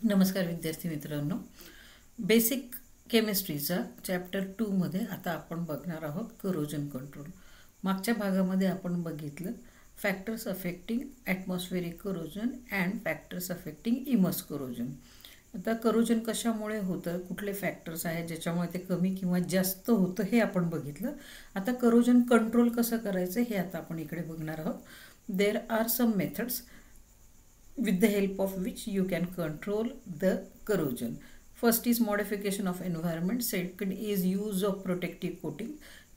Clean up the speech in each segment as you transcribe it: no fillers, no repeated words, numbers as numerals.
नमस्कार विद्यार्थी मित्रांनो, बेसिक केमिस्ट्रीचा चॅप्टर 2 मध्ये आता आपण बघणार आहोत करोजन कंट्रोल. मागच्या भागामध्ये आपण बघितलं factors affecting atmospheric corrosion and factors affecting immerse corrosion. आता करोजन कशामुळे होतं, कुठले फॅक्टर्स आहेत ज्याच्यामुळे ते कमी किंवा जास्त होतं हे आपण बघितलं. आता करोजन कंट्रोल कसं करायचं हे आता आपण इकडे बघणार आहोत. There are some methods with the help of which you can control the corrosion. First is modification of environment. Second is use of protective coating.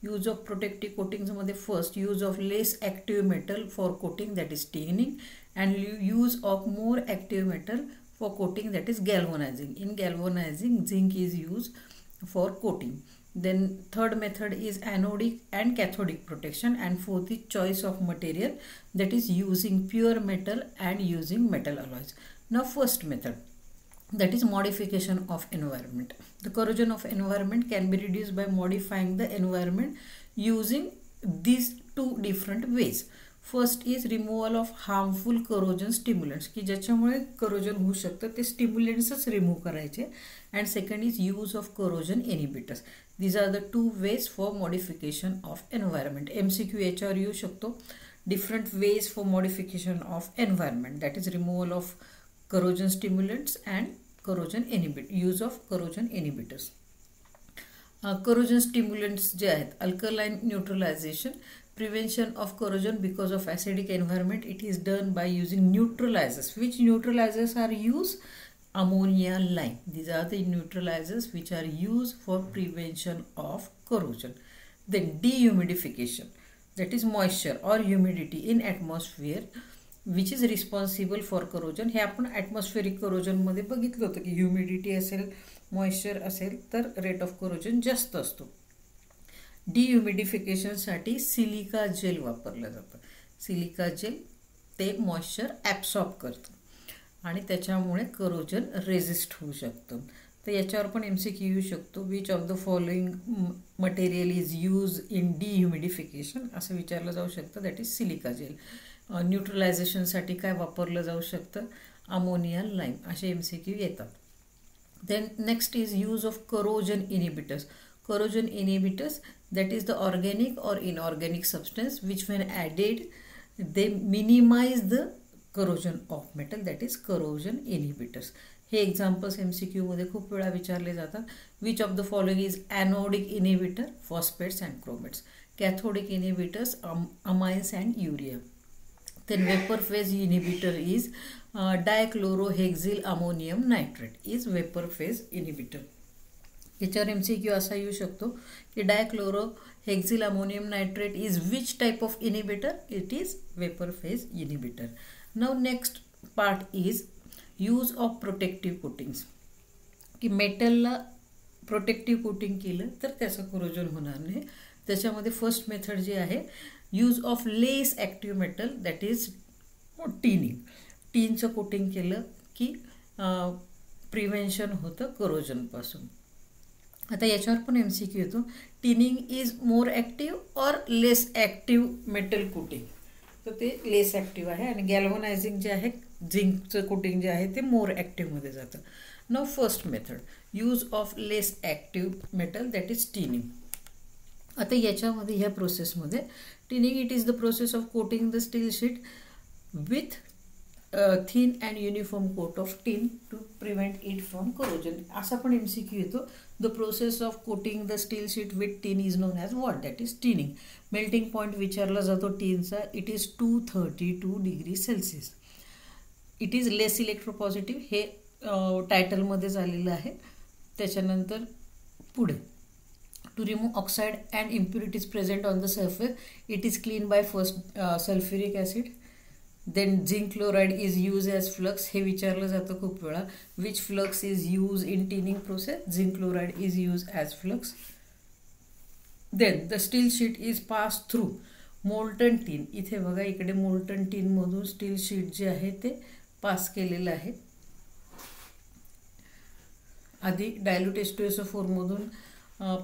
Use of protective coatings मध्ये first use of less active metal for coating, that is staining, and use of more active metal for coating, that is galvanizing. In galvanizing, zinc is used for coating. Then third method is anodic and cathodic protection, and fourth is choice of material, that is using pure metal and using metal alloys. Now first method, that is modification of environment. The corrosion of environment can be reduced by modifying the environment using these two different ways. First is removal of harmful corrosion stimulants, की ज्याच्यामुळे corrosion होऊ शकतं ते स्टिम्युलंट्सच remove करायचे. And second is use of corrosion inhibitors. These are the two ways for modification of environment. MCQ याच्यावर येऊ शकतो. Different ways for modification of environment, that is removal of corrosion stimulants and corrosion use of corrosion inhibitors. Corrosion stimulants जे आहेत, alkaline neutralization, prevention of corrosion because of acidic environment. It is done by using neutralizers. Which neutralizers are used? Ammonia, lime. These are the neutralizers which are used for prevention of corrosion. Then dehumidification, that is moisture or humidity in atmosphere which is responsible for corrosion. हे आपण atmospheric corrosion मध्ये बघितलं होतं की humidity असेल, moisture असेल तर rate of corrosion जास्त असतो. डिह्युमिडिफिकेशनसाठी सिलिका जेल वापरलं जातं. सिलिका जेल ते मॉइश्चर ॲब्सॉर्ब करतं आणि त्याच्यामुळे करोजन रेजिस्ट होऊ शकतं. तर याच्यावर पण MCQ येऊ शकतो. Which of the following material is use in dehumidification असं विचारलं जाऊ शकतं. That is silica gel. न्यूट्रलायझेशनसाठी काय वापरलं जाऊ शकतं? अमोनिया, लाईम असे MCQ येतात. Then next is use of corrosion inhibitors. Corrosion inhibitors, that is the organic or inorganic substance which when added they minimize the corrosion of metal, that is corrosion inhibitors. हे examples MCQ मध्ये खूप वेळा विचारले जातात. Which of the following is anodic inhibitor? Phosphates and chromates. Cathodic inhibitors, amines and urea. Then vapor phase inhibitor is dichlorohexyl ammonium nitrate is vapor phase inhibitor. याच्यावर MCQ असा येऊ शकतो की dichloro hexyl ammonium nitrate is which type of inhibitor? It is vapour phase inhibitor. Now next part is use of protective coatings, की मेटलला protective coating केलं तर त्याचं करोजन होणार नाही. त्याच्यामध्ये फर्स्ट मेथड जी आहे use of less active metal, that is tinning. टीनचं कोटिंग केलं की प्रिव्हेन्शन होतं करोजनपासून. आता याच्यावर पण MCQ येतो. Tinning is more active or less active metal coating, तर ते लेस ॲक्टिव्ह आहे. आणि गॅल्वनायझिंग जे आहे, झिंकचं कोटिंग जे आहे ते मोर ॲक्टिव्हमध्ये जातं. Now first method use of less active metal, that is tinning. आता याच्यामध्ये ह्या प्रोसेसमध्ये tinning it is the process of coating the steel sheet with thin and uniform coat of tin to prevent it from corrosion. असा पण MCQ येतो. The process of coating the steel sheet with tin is known as what? That is tinning. Melting point विचारला जातो टिनचा. It is 232 degrees Celsius. It is less electropositive. हे टायटलमध्ये झालेलं आहे. त्याच्यानंतर पुढे to remove oxide and impurities present on the surface, it is cleaned by first sulfuric acid. Then zinc chloride is used as flux. हे विचारलं जातं खूप वेळा. Which flux is used in tinning process? Zinc chloride is used as flux. Then the steel sheet is passed through molten tin. इथे बघा, इकडे molten tin मधून steel sheet जे आहे ते पास केलेलं आहे. आधी डायल्यूट H2SO4 मधून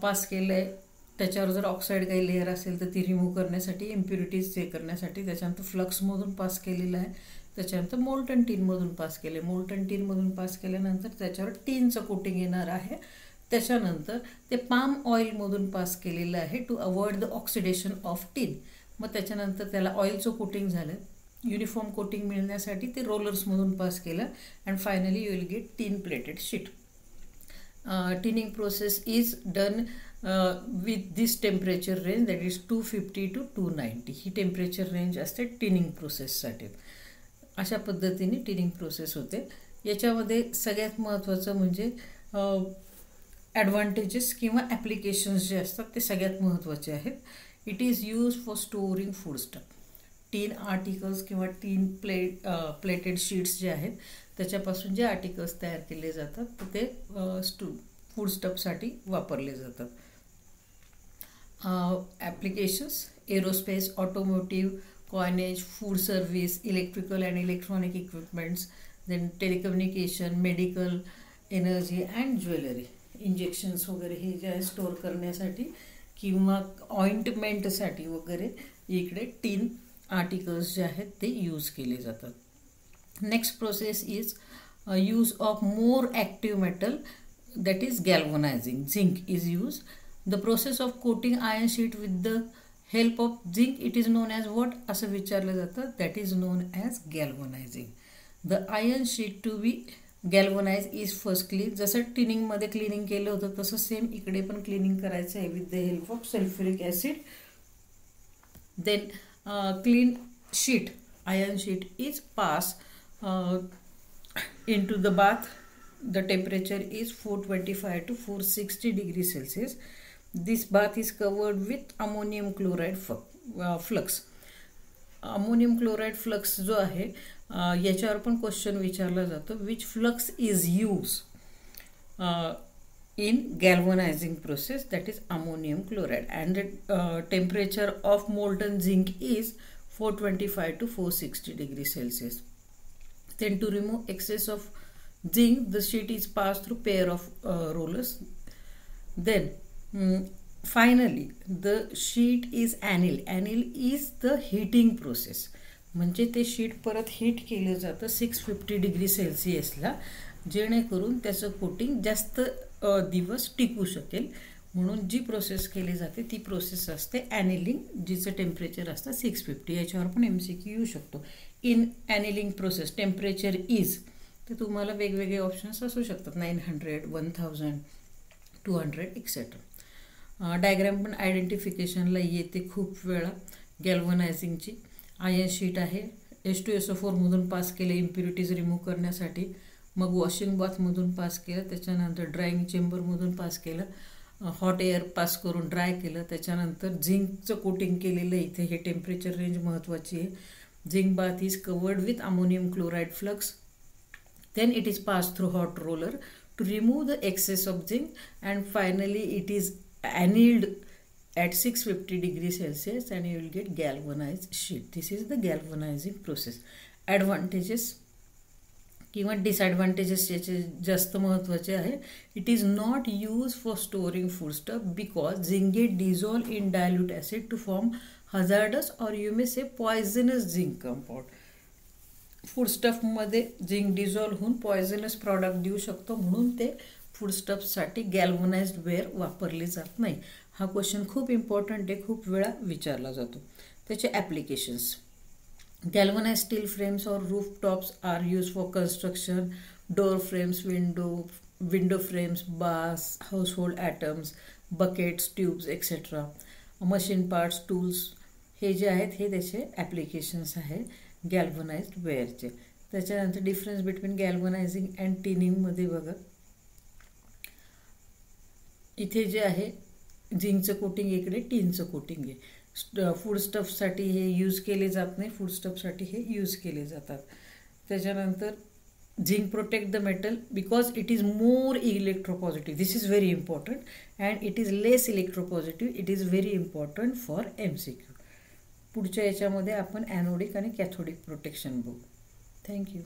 पास केलं आहे. त्याच्यावर जर ऑक्साईड काही लेअर असेल तर ती रिमूव्ह करण्यासाठी, इम्प्युरिटीज चेक करण्यासाठी त्याच्यानंतर फ्लक्समधून पास केलेलं आहे. त्याच्यानंतर मोल्टन टीनमधून पास केले. मोल्टन टीनमधून पास केल्यानंतर त्याच्यावर टीनचं कोटिंग येणार आहे. त्याच्यानंतर ते पाम ऑइलमधून पास केलेलं आहे to avoid the oxidation of tin. मग त्याच्यानंतर त्याला ऑइलचं कोटिंग झालं. युनिफॉर्म कोटिंग मिळण्यासाठी ते रोलर्समधून पास केलं and finally you will get tin plated sheet. Tinning process is done with this temperature range, that is 250 to 290. ही टेम्परेचर रेंज असते टिनिंग प्रोसेससाठी. अशा पद्धतीने टिनिंग प्रोसेस होते. याच्यामध्ये सगळ्यात महत्त्वाचं म्हणजे ॲडव्हान्टेजेस किंवा ॲप्लिकेशन्स जे असतात ते सगळ्यात महत्त्वाचे आहेत. It is use for storing food stuff. Tin articles किंवा टीन प्लेटेड शीट्स जे आहेत त्याच्यापासून जे आर्टिकल्स तयार केले जातात तर ते फूड स्टफसाठी वापरले जातात. Applications aerospace, automotive, coinage, food service, electrical and electronic equipments, then telecommunication, medical, energy and jewellery. Injections वगैरे हे जे आहे स्टोअर करण्यासाठी किंवा ऑइंटमेंटसाठी वगैरे इकडे टीन आर्टिकल्स जे आहेत ते यूज केले जातात. Next process is use of more active metal, that is galvanizing. Zinc is use. The process of coating iron sheet with the help of zinc it is known as what असं विचारलं जातं, that is known as galvanizing. The iron sheet to be galvanize is first clean. जसं टिनिंगमध्ये cleaning केलं होतं तसं same इकडे पण क्लिनिंग करायचं आहे with the help of sulphuric acid. Then clean sheet, iron sheet is pass into the bath. The temperature is 425 to 460 degrees Celsius. This bath is covered with ammonium chloride flux. Ammonium chloride flux जो आहे याच्यावर पण question विचारला जातो. Which flux is use in galvanizing process, that is ammonium chloride. And the temperature of molten zinc is 425 to 460 degrees Celsius. Then to remove excess of zinc, the sheet is passed through pair of rollers. Then finally the sheet is annealed. Anneal is the heating process. म्हणजे ते sheet परत heat केलं जातं 650 degree सेल्सिअसला, जेणेकरून त्याचं coating जास्त दिवस टिकू शकेल. म्हणून जी प्रोसेस केली जाते ती प्रोसेस असते ॲनेलिंग, जिचं टेम्परेचर असतं 650. याच्यावर पण MCQ येऊ शकतो. इन ॲनेलिंग प्रोसेस टेम्परेचर इज, तर तुम्हाला वेगवेगळे ऑप्शन्स असू शकतात, 900, 1000, 200 एक्सेट्रा. डायग्राम पण आयडेंटिफिकेशनला येते खूप वेळा. गॅल्वनायझिंगची आयर्न शीट आहे, H2SO4मधून पास केले इम्प्युरिटीज रिमूव्ह करण्यासाठी. मग वॉशिंग बाथमधून पास केलं, त्याच्यानंतर ड्रायिंग चेंबरमधून पास केलं, हॉट एअर पास करून ड्राय केलं. त्याच्यानंतर झिंकचं कोटिंग केलेलं इथे. हे टेम्परेचर रेंज महत्त्वाची आहे. Zinc bath is covered with ammonium chloride flux. Then it is pass through hot roller to remove the excess of zinc and finally it is annealed at 650 degrees Celsius and you will get galvanized sheet. This is the galvanizing process. Advantages किंवा disadvantages याचे जास्त महत्त्वाचे आहे. It is not use for storing food stuff because zinc get dissolve in dilute acid to form hazardous or you may say poisonous zinc compound. Food स्टफमध्ये zinc dissolve होऊन poisonous product देऊ शकतो, म्हणून ते फूड स्टफसाठी गॅल्वनाइज्ड वेअर वापरले जात नाही. हा क्वेश्चन खूप इम्पॉर्टंट आहे, खूप वेळा विचारला जातो. त्याचे applications, galvanized steel frames or rooftops are used for construction, door frames, window frames, bars, household items, buckets, tubes, etc. machine parts, tools, हे जे आहेत हे त्याचे ॲप्लिकेशन्स आहे गॅल्वनाइज्ड वेअरचे. त्याच्यानंतर डिफरन्स बिटवीन गॅल्वनायझिंग अँड टिनिंगमध्ये बघा, इथे जे आहे झिंकचं कोटिंग, इकडे टीनचं कोटिंग आहे. फूड स्टफसाठी हे यूज केले जात नाही, फूड स्टफसाठी हे यूज केले जातात. त्याच्यानंतर zinc protect the metal because it is more electropositive. This is very important and it is less electropositive. It is very important for MCQ. पुढच्या याच्यामध्ये आपण ॲनोडिक आणि कॅथोडिक प्रोटेक्शन बघू. थँक्यू.